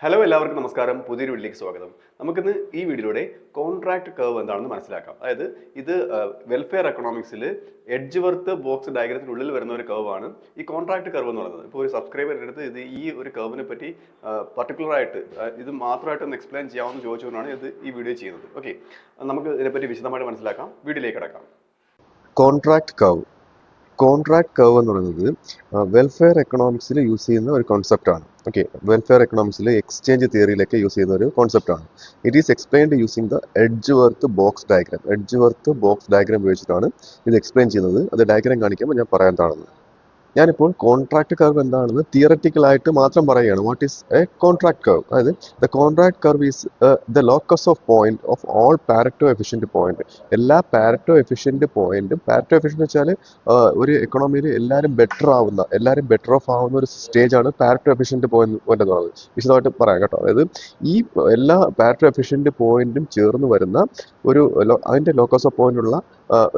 Hello എല്ലാവർക്കും നമസ്കാരം. പുതിയൊരു വീഡിയോയിലേക്ക് സ്വാഗതം. നമുക്കിന്ന് ഈ വീഡിയോയിലൂടെ കോൺട്രാക്ട് കർവ് എന്താണെന്ന് മനസ്സിലാക്കാം. അതായത് ഇത് വെൽഫെയർ എക്കണോമിക്സിൽ എഡ്ജ് വർത്ത് ബോക്സ് ഡയഗ്രത്തിനുള്ളിൽ വരുന്ന ഒരു കർവാണ് ഈ കോൺട്രാക്ട് കർവ് എന്ന് പറയുന്നത്. ഇപ്പോൾ ഒരു സബ്സ്ക്രൈബറിൻ്റെ അടുത്ത് ഇത് ഈ ഒരു കർവിനെ പറ്റി പർട്ടിക്കുലറായിട്ട് ഇത് മാത്രമായിട്ട് ഒന്ന് എക്സ്പ്ലെയിൻ ചെയ്യാമെന്ന് ചോദിച്ചുകൊണ്ടാണ് ഈ വീഡിയോ ചെയ്യുന്നത്. ഓക്കെ, നമുക്ക് ഇതിനെപ്പറ്റി വിശദമായിട്ട് മനസ്സിലാക്കാം. വീഡിയോയിലേക്ക് കിടക്കാം. കോൺട്രാക്ട് കർവ് എന്ന് പറയുന്നത് വെൽഫെയർ എക്കണോമിക്സിൽ യൂസ് ചെയ്യുന്ന ഒരു കോൺസെപ്റ്റാണ്. ഓക്കെ, വെൽഫെയർ എക്കണോമിക്സിൽ എക്സ്ചേഞ്ച് തിയറിയിലൊക്കെ യൂസ് ചെയ്യുന്ന ഒരു കോൺസെപ്റ്റാണ്. It is explained using the Edgeworth box diagram ഉപയോഗിച്ചിട്ടാണ് ഇത് എക്സ്പ്ലെയിൻ ചെയ്യുന്നത്. അത് ഡയഗ്രാം കാണിക്കുമ്പോൾ ഞാൻ പറയാൻ താണെന്ന്. ഞാനിപ്പോൾ കോൺട്രാക്ട് കർവ് എന്താണെന്ന് തിയററ്റിക്കലായിട്ട് മാത്രം പറയുകയാണ്. What is a contract curve? അതായത് the contract curve is the locus of point of all Pareto efficient point. എല്ലാ പാരറ്റോ എഫിഷ്യന്റ് പോയിന്റും, പാരറ്റോ എഫിഷ്യന്റ് വെച്ചാൽ ഒരു എക്കണോമിയിൽ എല്ലാവരും ബെറ്റർ ഓഫ് ആവുന്ന ഒരു സ്റ്റേജാണ് പാരറ്റോ എഫിഷ്യന്റ് പോയിന്റ് എന്ന് പറയുന്നത്. വിശദമായിട്ട് പറയാം കേട്ടോ. അതായത് ഈ എല്ലാ പാരറ്റോ എഫിഷ്യന്റ് പോയിന്റും ചേർന്ന് വരുന്ന ഒരു അതിന്റെ ലോക്കസ് ഓഫ് പോയിന്റ് ഉള്ള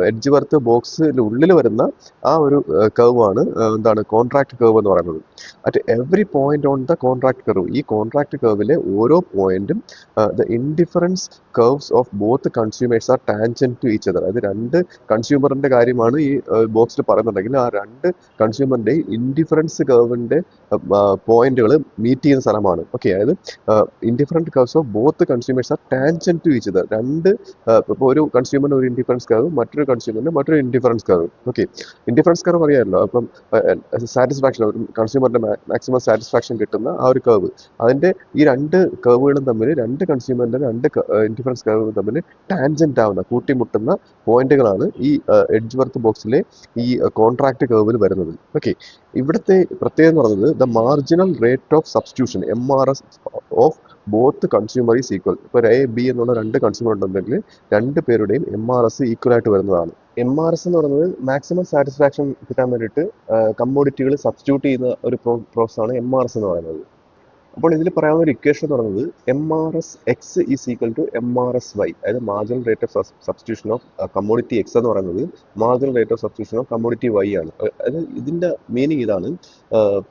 എഡ്ജ് വർത്ത് ബോക്സിന്റെ ഉള്ളിൽ വരുന്ന ആ ഒരു കർവാണ് എന്താണ് കോൺട്രാക്ട് കർവ് എന്ന് പറയുന്നത്. At every point on the contract curve, ഈ കോൺട്രാക്ട് കർവിലെ ഓരോ പോയിന്റും the indifference curves of both consumers are tangent to each other. അതായത് രണ്ട് കൺസ്യൂമറിന്റെ കാര്യമാണ് ഈ ബോക്സിൽ പറയുന്നുണ്ടെങ്കിൽ ആ രണ്ട് കൺസ്യൂമറിന്റെ ഇൻഡിഫറൻസ് കർവിന്റെ പോയിന്റുകൾ മീറ്റ് ചെയ്യുന്ന സ്ഥലമാണ്. ഓക്കെ, അതായത് indifferent curves of both consumers are tangent to each other. ഇപ്പോൾ ഒരു കൺസ്യൂമറിന് ഒരു ഇൻഡിഫറൻസ് കർവ്, മറ്റൊരു കൺസ്യൂമറിന് മറ്റൊരു indifference curve. Okay, indifference curve അറിയാമല്ലോ. അപ്പം സാറ്റിസ്ഫാക്ഷൻ, ഒരു കൺസ്യൂമറിന്റെ മാക്സിമം സാറ്റിസ്ഫാക്ഷൻ കിട്ടുന്ന ആ ഒരു കർവ്, അതിന്റെ ഈ രണ്ട് കർവുകളും തമ്മിൽ, രണ്ട് കൺസ്യൂമറിന്റെ രണ്ട് ഇൻഡിഫറൻസ് കർവ് തമ്മിൽ ടാൻജന്റ് ആവുന്ന, കൂട്ടിമുട്ടുന്ന പോയിന്റുകളാണ് ഈ എഡ്ജ് വർത്ത് ബോക്സിലെ ഈ കോൺട്രാക്ട് കർവിൽ വരുന്നത്. ഓക്കെ, ഇവിടുത്തെ പ്രത്യേകത എന്ന് പറയുന്നത് the marginal rate of substitution MRS of both consumer is equal. ഇപ്പോൾ എ ബി എന്നുള്ള രണ്ട് കൺസ്യൂമർ ഉണ്ടെങ്കിൽ രണ്ട് പേരുടെയും MRS ഈക്വൽ ആയിട്ട് വരുന്നതാണ്. MRS എന്ന് പറയുന്നത് മാക്സിമം സാറ്റിസ്ഫാക്ഷൻ കിട്ടാൻ വേണ്ടിയിട്ട് കമ്മോഡിറ്റികൾ സബ്സ്റ്റിറ്റ്യൂട്ട് ചെയ്യുന്ന ഒരു പ്രോസസ്സാണ് MRS എന്ന് പറയുന്നത്. അപ്പോൾ ഇതിൽ പറയാവുന്ന ഒരു ഇക്വേഷൻ എന്ന് പറയുന്നത് MRS X is equal to MRS Y. അതായത് marginal rate of substitution of commodity X എന്ന് പറയുന്നത് marginal rate of substitution of commodity Y ആണ്. അതായത് ഇതിന്റെ മീനിങ് ഇതാണ്: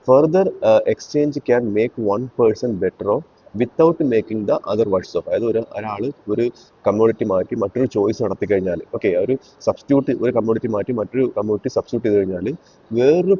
further exchange can make one person better off without making the other words off. അതായത് ഒരാൾ ഒരു കമ്മോഡിറ്റി മാറ്റി മറ്റൊരു ചോയ്സ് നടത്തി കഴിഞ്ഞാൽ, ഓക്കെ, ഒരു കമ്മോഡിറ്റി മാറ്റി മറ്റൊരു കമ്മോഡിറ്റി സബ്സ്റ്റിറ്റ്യൂട്ട് ചെയ്ത് കഴിഞ്ഞാൽ വേറൊരു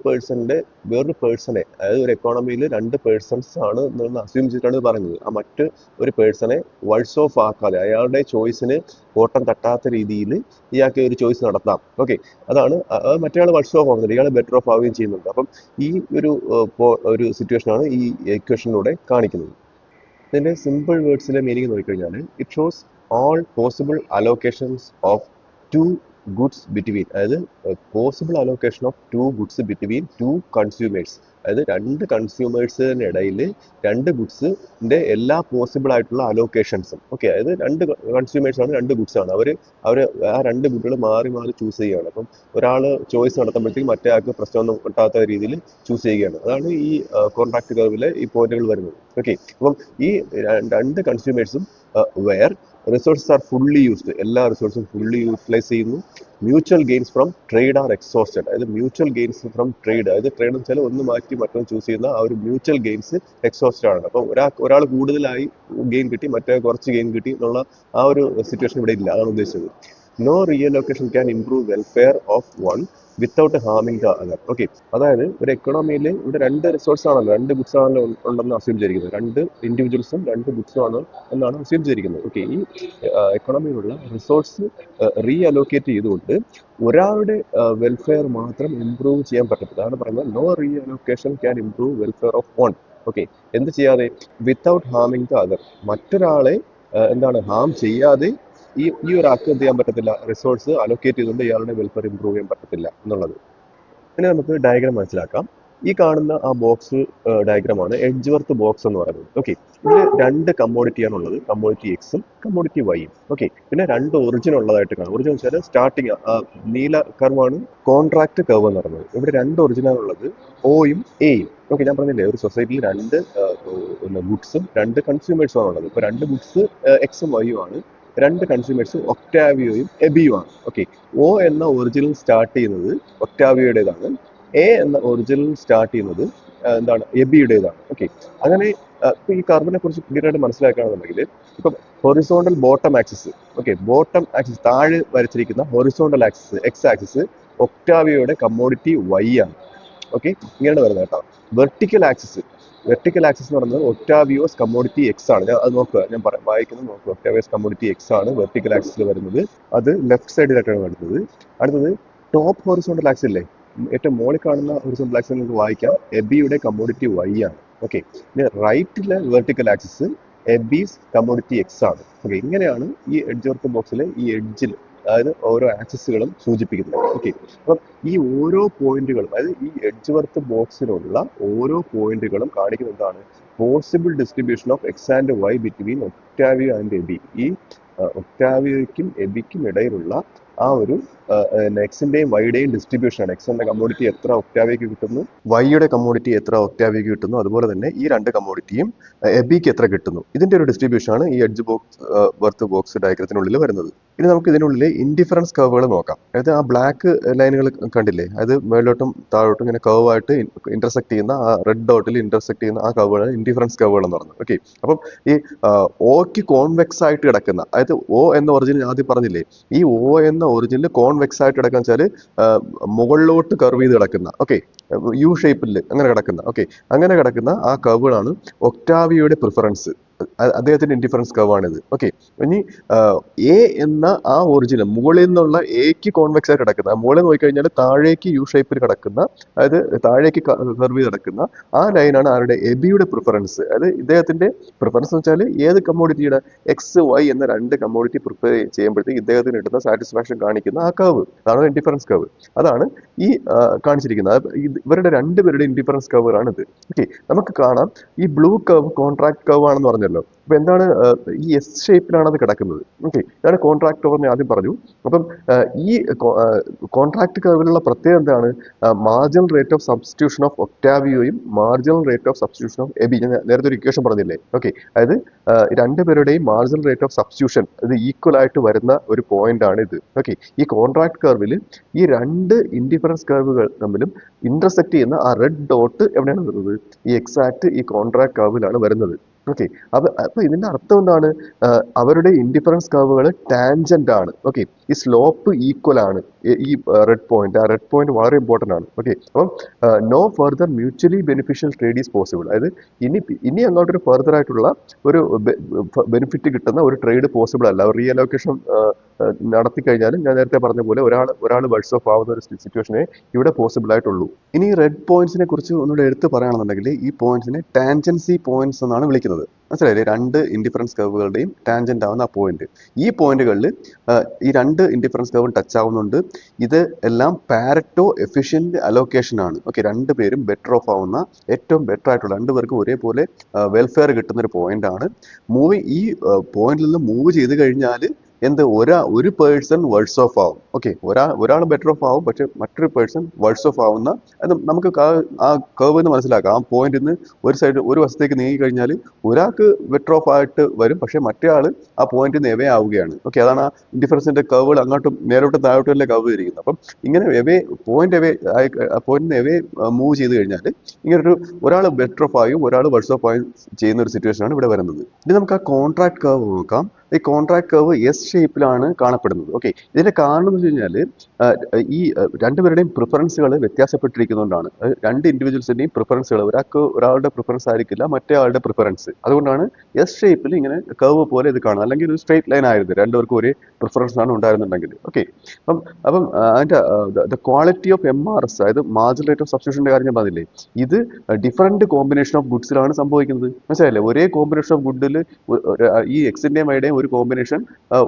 പേഴ്സണെ, അതായത് ഒരു എക്കോണമിയിൽ രണ്ട് പേഴ്സൺസ് ആണ് എന്ന് അസ്യൂം ചെയ്തിട്ടാണ് പറഞ്ഞത്. ആ മറ്റ് ഒരു പേഴ്സണെ വേർഡ്സ് ഓഫ് ആക്കാതെ, അയാളുടെ ചോയ്സിന് ഓട്ടം തട്ടാത്ത രീതിയിൽ ഇയാൾക്ക് ഒരു ചോയ്സ് നടത്താം. ഓക്കെ, അതാണ് മറ്റേ വേർഡ്സ് ഓഫ് ആകുന്നത്, ഇയാൾ ബെറ്റർ ഓഫ് ആവുകയും ചെയ്യുന്നുണ്ട്. അപ്പം ഈ ഒരു സിറ്റുവേഷനാണ് ഈ ഇക്വേഷനിലൂടെ കാണിക്കുന്നത്. ഇതിന്റെ സിമ്പിൾ വേർഡ്സിലെ മീനിങ് നോക്കിക്കഴിഞ്ഞാൽ it shows all possible allocations of two goods between, അതായത് possible allocation of two goods between two consumers. അതായത് രണ്ട് കൺസ്യൂമേഴ്സിന് ഇടയിൽ രണ്ട് ഗുഡ്സിന്റെ എല്ലാ പോസിബിൾ ആയിട്ടുള്ള അലോക്കേഷൻസും. ഓക്കെ, അതായത് രണ്ട് കൺസ്യൂമേഴ്സ് ആണ്, രണ്ട് ഗുഡ്സ് ആണ്, അവർ ആ രണ്ട് ഗുഡുകൾ മാറി മാറി ചൂസ് ചെയ്യുകയാണ്. അപ്പം ഒരാൾ ചോയ്സ് നടത്തുമ്പോഴത്തേക്കും മറ്റേ ആൾക്ക് പ്രശ്നമൊന്നും കിട്ടാത്ത രീതിയിൽ ചൂസ് ചെയ്യുകയാണ്. അതാണ് ഈ കോൺട്രാക്ട് കർവിലെ ഈ പോയിന്റുകൾ വരുന്നത്. ഓക്കെ, അപ്പം ഈ രണ്ട് കൺസ്യൂമേഴ്സും where resources are fully used, എല്ലാ റിസോഴ്സും ഫുള്ളി യൂട്ടിലൈസ് ചെയ്യുന്നു. Mutual gains from trade are exhausted. അതായത് മ്യൂച്വൽ ഗെയിൻസ് ഫ്രം ട്രേഡ്, അതായത് ട്രേഡ് എന്ന് വെച്ചാൽ ഒന്ന് മാറ്റി മറ്റൊന്ന് ചൂസ് ചെയ്യുന്ന ആ ഒരു മ്യൂച്വൽ ഗെയിൻസ് എക്സോസ്റ്റഡ് ആണ്. അപ്പം ഒരാൾ കൂടുതലായി ഗെയിൻ കിട്ടി, മറ്റേ കുറച്ച് ഗെയിൻ കിട്ടി എന്നുള്ള ആ ഒരു സിറ്റുവേഷൻ ഇവിടെ ഇല്ല. അതാണ് ഉദ്ദേശിച്ചത്. No reallocation can improve welfare of one without ഹാമിങ് ദ അതർ. ഓക്കെ, അതായത് ഒരു എക്കണോമിയിൽ ഇവിടെ രണ്ട് റിസോഴ്സ് ആണല്ലോ, രണ്ട് ഗുഡ്സ് ആണല്ലോ ഉണ്ടെന്ന് അസ്യൂം ചെയ്തിരിക്കുന്നത്, രണ്ട് ഇൻഡിവിജ്വൽസും രണ്ട് ഗുഡ്സും ആണ് എന്നാണ് അസ്യൂം ചെയ്തിരിക്കുന്നത്. ഓക്കെ, ഈ എക്കണോമിയിലുള്ള റിസോഴ്സ് റീഅലോക്കേറ്റ് ചെയ്തുകൊണ്ട് ഒരാളുടെ വെൽഫെയർ മാത്രം ഇംപ്രൂവ് ചെയ്യാൻ പറ്റത്തില്ല. അതാണ് പറയുന്നത് no reallocation can improve welfare of one. Okay, എന്ത് ചെയ്യാതെ? വിത്തൗട്ട് ഹാമിങ് ദ അതർ, മറ്റൊരാളെ ഹാം ചെയ്യാതെ ഈ ഒരാൾക്ക് എന്ത് ചെയ്യാൻ പറ്റത്തില്ല, റിസോഴ്സ് അലോക്കേറ്റ് ചെയ്തുകൊണ്ട് ഇയാളുടെ വെൽഫെയർ ഇംപ്രൂവ് ചെയ്യാൻ പറ്റത്തില്ല എന്നുള്ളത്. ഇനി നമുക്ക് ഡയഗ്രാം മനസ്സിലാക്കാം. ഈ കാണുന്ന ആ ബോക്സ് ഡയഗ്രാമാണ് എഡ്ജ് വർത്ത് ബോക്സ് എന്ന് പറയുന്നത്. ഓക്കെ, ഇതിൽ രണ്ട് കമ്മോഡിറ്റിയാണുള്ളത്, കമ്മോഡിറ്റി എക്സും കമ്മോഡിറ്റി വൈയും. ഓക്കെ, പിന്നെ രണ്ട് ഒറിജിൻ ഉള്ളതായിട്ട് കാണാം. ഒറിജിൻ വെച്ചാൽ സ്റ്റാർട്ടിങ് നീല കർവാണ് കോൺട്രാക്ട് കർവ് എന്ന് പറയുന്നത്. ഇവിടെ രണ്ട് ഒറിജിനാണുള്ളത്, ഓയും എയും. ഓക്കെ, ഞാൻ പറഞ്ഞില്ലേ, ഒരു സൊസൈറ്റിയിൽ രണ്ട് ഗുഡ്സും രണ്ട് കൺസ്യൂമേഴ്സും ആണുള്ളത്. ഇപ്പോൾ രണ്ട് ഗുഡ്സ് എക്സും വൈയും ആണ്, രണ്ട് കൺസ്യൂമേഴ്സ് ഒക്ടാവിയോയും എബിയും ആണ്. ഓക്കെ, ഒ എന്ന ഒറിജിനൽ സ്റ്റാർട്ട് ചെയ്യുന്നത് ഒക്ടാവിയോയുടേതാണ്, എ എന്ന ഒറിജിനൽ സ്റ്റാർട്ട് ചെയ്യുന്നത് എബിയുടേതാണ്. ഓക്കെ, അങ്ങനെ ഇപ്പൊ ഈ കർവിനെ കുറിച്ച് ക്ലിയർ ആയിട്ട് മനസ്സിലാക്കുകയാണെന്നുണ്ടെങ്കിൽ ഇപ്പം horizontal bottom axis, okay, bottom axis താഴെ വരച്ചിരിക്കുന്ന ഹൊറിസോണ്ടൽ ആക്സിസ് എക്സ് ആക്സിസ് ഒക്ടാവിയോയുടെ കമ്മോഡിറ്റി വൈ ആണ്. ഓക്കെ, ഇങ്ങനെയാണ് വരുന്നത് കേട്ടോ. വെർട്ടിക്കൽ ആക്സിസ് എന്ന് പറയുന്നത് ഒക്ടാവിയോസ് കമ്മോഡിറ്റി എക്സ് ആണ്. അത് നോക്കുക, ഞാൻ വായിക്കുന്നത് നോക്കുക. ഒക്ടാവിയോസ് കമ്മോഡിറ്റി എക്സ് ആണ് വെർട്ടിക്കൽ ആക്സിസിൽ വരുന്നത്. അത് ലെഫ്റ്റ് സൈഡിലായിട്ടാണ് വരുന്നത്. അടുത്തത് ടോപ്പ് ഹൊറിസോണ്ടൽ ആക്സിസ് ഇല്ലേ, ഏറ്റവും മുകളിൽ കാണുന്ന ഹൊറിസോണ്ടൽ ആക്സിസ് നിങ്ങൾക്ക് വായിക്കാം എബിയുടെ കമ്മോഡിറ്റി വൈ ആണ്. ഓക്കെ, ഇനി റൈറ്റിലെ വെർട്ടിക്കൽ ആക്സിസ് എബീസ് കമ്മോഡിറ്റി എക്സ് ആണ്. ഓക്കെ, ഇങ്ങനെയാണ് ഈ എഡ്ജ് വർക്ക് ബോക്സിലെ ഈ എഡ്ജിൽ, അതായത് ഓരോ ആക്സിസുകളും സൂചിപ്പിക്കുന്നത്. ഓക്കെ, അപ്പം ഈ ഓരോ പോയിന്റുകളും, അതായത് ഈ എഡ്ജ് വർക്ക് ബോക്സിലുള്ള ഓരോ പോയിന്റുകളും കാണിക്കുന്നത് എന്താണ്? Possible distribution of x and y between Octavio and Abby. ഈ ഒക്ടാവിയോയ്ക്കും എബിക്കും ഇടയിലുള്ള ആ ഒരു എക്സിന്റെയും വൈയുടെയും ഡിസ്ട്രിബ്യൂഷൻ ആണ്. എക്സിന്റെ കമ്മോഡിറ്റി എത്ര ഒക്ടാവിയോയ്ക്ക് കിട്ടുന്നു, വൈയുടെ കമ്മോഡിറ്റി എത്ര ഒക്ടാവിയോയ്ക്ക് കിട്ടുന്നു, അതുപോലെ തന്നെ ഈ രണ്ട് കമ്മോഡിറ്റിയും എബിക്ക് എത്ര കിട്ടുന്നു, ഇതിന്റെ ഒരു ഡിസ്ട്രിബ്യൂഷൻ ആണ് ഈ എഡ്ജ് വർത്ത് ബോക്സ് ഡയഗ്രത്തിനുള്ളിൽ വരുന്നത്. ഇനി നമുക്ക് ഇതിനുള്ളിൽ ഇൻഡിഫറൻസ് കർവുകൾ നോക്കാം. അതായത് ആ ബ്ലാക്ക് ലൈനുകൾ കണ്ടില്ലേ, അത് മേലോട്ടും താഴോട്ടും ഇങ്ങനെ കർവ് ആയിട്ട് ഇന്റർസെക്ട് ചെയ്യുന്ന ആ റെഡ് ഡോട്ടിൽ ഇന്റർസെക്ട് ചെയ്യുന്ന ആ കർവുകളാണ് ഇൻഡിഫറൻസ് കർവുകൾ എന്ന് പറയുന്നത്. ഓക്കെ, അപ്പം ഈ ഓക്ക് കോൺവെക്സ് ആയിട്ട് കിടക്കുന്ന, അതായത് ഒ എന്ന ഒറിജിൻ ഞാൻ ആദ്യം പറഞ്ഞില്ലേ, ഈ ഒ എന്ന ഒറിജിനിൽ കോൺവെക്സ് ആയിട്ട് കിടക്കുക വെച്ചാൽ മുകളിലോട്ട് കർവ് ചെയ്ത് കിടക്കുന്ന, ഓക്കെ, യു ഷേപ്പിൽ അങ്ങനെ കിടക്കുന്ന, ഓക്കെ, അങ്ങനെ കിടക്കുന്ന ആ കർവുകളാണ് ഒക്ടാവിയോയുടെ പ്രിഫറൻസ്. അദ്ദേഹത്തിന്റെ ഇൻഡിഫറൻസ് കർവാണിത്. ഓക്കെ, ഇനി എ എന്ന ആ ഒറിജിനൽ മുകളിൽ നിന്നുള്ള എക്ക് കോൺവെക്സ് ആയിട്ട് കിടക്കുന്ന, മുകളിൽ നോക്കിക്കഴിഞ്ഞാൽ താഴേക്ക് യു ഷേപ്പിൽ കിടക്കുന്ന, അതായത് താഴേക്ക് കർവ് ചെയ്ത് കിടക്കുന്ന ആ ലൈനാണ് ആരുടെ? എബിയുടെ പ്രിഫറൻസ്. അതായത് ഇദ്ദേഹത്തിന്റെ പ്രിഫറൻസ് എന്ന് വെച്ചാൽ ഏത് കമ്മോഡിറ്റിയുടെ എക്സ് വൈ എന്ന രണ്ട് കമ്മോഡിറ്റി പ്രിപ്പയർ ചെയ്യുമ്പോഴത്തേക്ക് ഇദ്ദേഹത്തിന് കിട്ടുന്ന സാറ്റിസ്ഫാക്ഷൻ കാണിക്കുന്ന ആ കർവ്, അതാണ് ഇൻഡിഫറൻസ് കർവ്. അതാണ് ഈ കാണിച്ചിരിക്കുന്നത്. ഇവരുടെ രണ്ടുപേരുടെ ഇൻഡിഫറൻസ് കർവുകളാണ് ഇത്. ഓക്കെ, നമുക്ക് കാണാം ഈ ബ്ലൂ കർവ് കോൺട്രാക്ട് കർവ് ആണെന്ന് പറഞ്ഞല്ലോ. അപ്പൊ എന്താണ്, ഈ എസ് ഷേപ്പിലാണ് അത് കിടക്കുന്നത്. ഓക്കെ, ഇതാണ് കോൺട്രാക്ട് കർവ് എന്ന് ആദ്യം പറഞ്ഞു. അപ്പം ഈ കോൺട്രാക്ട് കർവിലുള്ള പ്രത്യേകത എന്താണ്? Marginal rate of substitution of ഒക്ടാവിയോയും marginal rate of substitution of AB, ഞാൻ നേരത്തെ ഒരു ഇക്വേഷൻ പറഞ്ഞില്ലേ. ഓക്കെ, അതായത് രണ്ടുപേരുടെയും മാർജിനൽ റേറ്റ് ഓഫ് സബ്സ്റ്റിറ്റ്യൂഷൻ ഇത് ഈക്വൽ ആയിട്ട് വരുന്ന ഒരു പോയിന്റ് ആണ് ഇത്. ഓക്കെ, ഈ കോൺട്രാക്ട് കർവിൽ ഈ രണ്ട് ഇൻഡിഫറൻസ് കർവുകൾ തമ്മിലും ഇന്റർസെക്ട് ചെയ്യുന്ന ആ റെഡ് ഡോട്ട് എവിടെയാണ് വരുന്നത്? ഈ എക്സാക്ട് ഈ കോൺട്രാക്ട് കർവിലാണ് വരുന്നത്. ഓക്കെ, അപ്പൊ ഇതിന്റെ അർത്ഥം എന്താണ്? അവരുടെ ഇൻഡിഫറൻസ് കർവുകൾ ടാൻജന്റ് ആണ്. ഓക്കെ, ഈ സ്ലോപ്പ് ഈക്വൽ ആണ്. ഈ റെഡ് പോയിന്റ്, ആ റെഡ് പോയിന്റ് വളരെ ഇമ്പോർട്ടന്റ് ആണ്. ഓക്കെ, അപ്പം no further mutually beneficial trade is possible. അതായത് ഇനി അങ്ങോട്ടൊരു ഫർദർ ആയിട്ടുള്ള ഒരു ബെനിഫിറ്റ് കിട്ടുന്ന ഒരു ട്രേഡ് പോസിബിൾ അല്ല. റീഅലോക്കേഷൻ നടത്തി കഴിഞ്ഞാലും ഞാൻ നേരത്തെ പറഞ്ഞ പോലെ ഒരാൾ വേർഡ്സ് ഓഫ് ആവുന്ന ഒരു സിറ്റുവേഷനെ ഇവിടെ പോസിബിൾ ആയിട്ടുള്ളൂ. ഇനി റെഡ് പോയിന്റ്സിനെ കുറിച്ച് ഒന്നുകൂടെ എടുത്ത് പറയുകയാണെന്നുണ്ടെങ്കിൽ ഈ പോയിന്റ്സിനെ ടാൻജൻസി പോയിന്റ്സ് എന്നാണ് വിളിക്കുന്നത്. മനസ്സിലായില്ലേ? രണ്ട് ഇൻഡിഫറൻസ് കർവുകളുടെയും ടാൻജന്റ് ആവുന്ന ആ പോയിന്റ്. ഈ പോയിന്റുകളിൽ ഈ രണ്ട് ഇൻഡിഫറൻസ് കർവും ടച്ച് ആവുന്നുണ്ട്. ഇത് എല്ലാം പാരറ്റോ എഫിഷ്യന്റ് അലോക്കേഷൻ ആണ്. ഓക്കെ, രണ്ടുപേരും ബെറ്റർ ഓഫ് ആവുന്ന, ഏറ്റവും ബെറ്റർ ആയിട്ടുള്ള, രണ്ടുപേർക്കും ഒരേപോലെ വെൽഫെയർ കിട്ടുന്ന ഒരു പോയിന്റ് ആണ്. ഈ പോയിന്റിൽ നിന്ന് മൂവ് ചെയ്ത് കഴിഞ്ഞാൽ ഒരു പേഴ്സൺ വേർഡ്സ് ഓഫ് ആവും. ഓക്കെ, ഒരാൾ ബെറ്റർ ഓഫ് ആവും, പക്ഷെ മറ്റൊരു പേഴ്സൺ വേർഡ്സ് ഓഫ് ആവുന്ന, അത് നമുക്ക് ആ കർവ് എന്ന് മനസ്സിലാക്കാം. ആ പോയിന്റിൽ നിന്ന് ഒരു വശത്തേക്ക് നീങ്ങി കഴിഞ്ഞാൽ ഒരാൾക്ക് ബെറ്റർ ഓഫ് ആയിട്ട് വരും, പക്ഷെ മറ്റേ ആൾ ആ പോയിന്റിൽ നിന്ന് എവേ ആവുകയാണ്. ഓക്കെ, അതാണ് ആ ഡിഫറൻസിന്റെ കർവുകൾ അങ്ങോട്ടും നേരോട്ടും താഴോട്ടും അല്ലേ കർവ് ഇരിക്കുന്നത്. അപ്പം ഇങ്ങനെ പോയിന്റിൽ നിന്ന് എവേ മൂവ് ചെയ്ത് കഴിഞ്ഞാൽ ഇങ്ങനെ ഒരാൾ ബെറ്റർ ഓഫ് ആയും ഒരാൾ വേർഡ്സ് ഓഫ് ആയും ചെയ്യുന്ന ഒരു സിറ്റുവേഷൻ ആണ് ഇവിടെ വരുന്നത്. ഇനി നമുക്ക് ആ കോൺട്രാക്ട് കർവ് നോക്കാം. ഈ കോൺട്രാക്ട് കർവ് എസ് ഷേപ്പിലാണ് കാണപ്പെടുന്നത്. ഓക്കെ, ഇതിന്റെ കാരണം എന്ന് വെച്ച് കഴിഞ്ഞാൽ ഈ രണ്ടുപേരുടെയും പ്രിഫറൻസുകൾ വ്യത്യാസപ്പെട്ടിരിക്കുന്നതുകൊണ്ടാണ്. രണ്ട് ഇൻഡിവിജ്വൽസിന്റെയും പ്രിഫറൻസുകൾ, ഒരാളുടെ പ്രിഫറൻസ് ആയിരിക്കില്ല മറ്റേ ആളുടെ പ്രിഫറൻസ്. അതുകൊണ്ടാണ് എസ് ഷേപ്പിൽ ഇങ്ങനെ കർവ് പോലെ ഇത് കാണുന്നത്. അല്ലെങ്കിൽ ഒരു സ്ട്രേറ്റ് ലൈൻ ആയിരുന്നു, രണ്ടുപേർക്കും ഒരേ പ്രിഫറൻസ് ആണ് ഉണ്ടായിരുന്നുണ്ടെങ്കിൽ. ഓക്കെ, അപ്പം അതിന്റെ ക്വാളിറ്റി ഓഫ് MRS, അതായത് മാർജിനൽ റേറ്റ് ഓഫ് സബ്സ്റ്റിറ്റ്യൂഷന്റെ കാര്യം ഞാൻ പറഞ്ഞില്ലേ, ഇത് ഡിഫറെന്റ് കോമ്പിനേഷൻ ഓഫ് ഗുഡ്സിലാണ് സംഭവിക്കുന്നത്. മനസ്സിലായില്ലേ? ഒരേ കോമ്പിനേഷൻ ഓഫ് ഗുഡിൽ ഈ എക്സിന്റെയും വൈയുടെയും ഒരു കോമ്പിനേഷൻ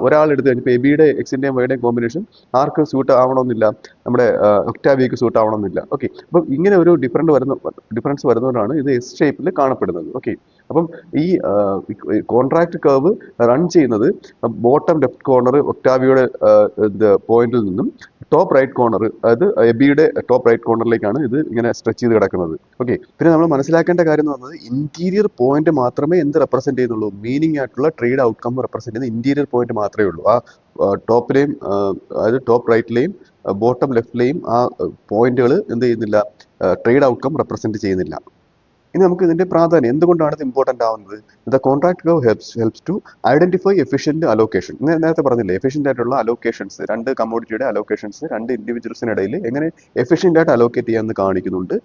ഒരാൾ എടുത്ത് കഴിഞ്ഞപ്പോൾ എബിയുടെ എക്സിന്റെയും വൈയുടെയും കോമ്പിനേഷൻ ആർക്ക് സൂട്ട് ആവണമെന്നില്ല, നമ്മുടെ ഒക്ടാവിയക്ക് സൂട്ട് ആവണമെന്നില്ല. ഓക്കെ, അപ്പം ഇങ്ങനെ ഒരു ഡിഫറൻസ് വരുന്നതുകൊണ്ടാണ് ഇത് എസ് ഷേപ്പിൽ കാണപ്പെടുന്നത്. ഓക്കെ, അപ്പം ഈ കോൺട്രാക്ട് കർവ് റൺ ചെയ്യുന്നത് ബോട്ടം ലെഫ്റ്റ് കോർണർ ഒക്ടാവിയോയുടെ പോയിന്റിൽ നിന്നും ടോപ്പ് റൈറ്റ് കോർണർ, അതായത് എബിയുടെ ടോപ്പ് റൈറ്റ് കോർണറിലേക്കാണ് ഇത് ഇങ്ങനെ സ്ട്രെച്ച് ചെയ്ത് കിടക്കുന്നത്. ഓക്കെ, പിന്നെ നമ്മൾ മനസ്സിലാക്കേണ്ട കാര്യം എന്ന് പറഞ്ഞത് ഇന്റീരിയർ പോയിന്റ് മാത്രമേ എന്ത് റെപ്രസെന്റ് ചെയ്യുന്നുള്ളൂ? മീനിങ് ആയിട്ടുള്ള ട്രേഡ് ഔട്ട്കം റെപ്രസെന്റ് ചെയ്യുന്ന ഇന്റീരിയർ പോയിന്റ് മാത്രമേ ഉള്ളൂ. ആ ടോപ്പിലെയും, അതായത് ടോപ്പ് റൈറ്റിലെയും ബോട്ടം ലെഫ്റ്റിലെയും ആ പോയിന്റുകൾ എന്ത് ചെയ്യുന്നില്ല? ട്രേഡ് ഔട്ട്കം റെപ്രസെന്റ് ചെയ്യുന്നില്ല. ഇനി നമുക്ക് ഇതിന്റെ പ്രാധാന്യം എന്തുകൊണ്ടാണ് ഇത് ഇമ്പോർട്ടന്റ് ആവുന്നത്? The contract curve helps to identify efficient allocation. നേരത്തെ പറഞ്ഞില്ലേ, എഫിഷ്യന്റ് ആയിട്ടുള്ള അലോക്കേഷൻസ്, രണ്ട് കമ്മോഡിറ്റിയുടെ അലോക്കേഷൻസ് രണ്ട് ഇൻഡിവിജ്വൽസിനിടയിൽ എങ്ങനെ എഫിഷ്യന്റ് ആയിട്ട് അലോക്കേറ്റ് ചെയ്യാമെന്ന് കാണിക്കുന്നുണ്ട്.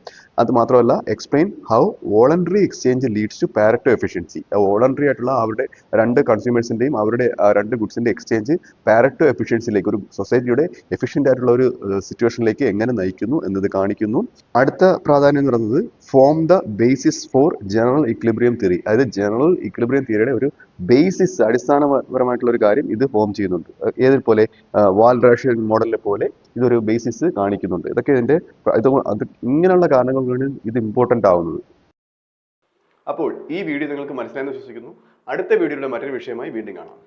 അത് മാത്രമല്ല, explain how voluntary exchange leads to Pareto efficiency. Voluntary ആയിട്ടുള്ള അവരുടെ രണ്ട് കൺസ്യൂമേഴ്സിന്റെയും അവരുടെ രണ്ട് ഗുഡ്സിന്റെ എക്സ്ചേഞ്ച് പാരറ്റോ എഫിഷ്യൻസിയിലേക്ക്, ഒരു സൊസൈറ്റിയുടെ എഫിഷ്യന്റ് ആയിട്ടുള്ള ഒരു സിറ്റുവേഷനിലേക്ക് എങ്ങനെ നയിക്കുന്നു എന്നത് കാണിക്കുന്നു. അടുത്ത പ്രാധാന്യം എന്ന് പറയുന്നത് form the basis for general equilibrium theory. അതായത് ജനറൽ ഇക്വിലിബ്രിയം തിയറിയുടെ ഒരു ബേസിസ്, അടിസ്ഥാനപരമായിട്ടുള്ള ഒരു കാര്യം ഇത് ഫോം ചെയ്യുന്നുണ്ട്. ഏതുപോലെ വാൽറാഷൻ മോഡലിനെ പോലെ ഇതൊരു ബേസിസ് കാണിക്കുന്നുണ്ട്. ഇതൊക്കെ ഇതിന്റെ ഇങ്ങനെയുള്ള കാരണങ്ങളാണ് ഇത് ഇമ്പോർട്ടന്റ് ആവുന്നത്. അപ്പോൾ ഈ വീഡിയോ നിങ്ങൾക്ക് മനസ്സിലായെന്ന് വിശ്വസിക്കുന്നു. അടുത്ത വീഡിയോയുടെ മറ്റൊരു വിഷയമായി വീണ്ടും കാണാം.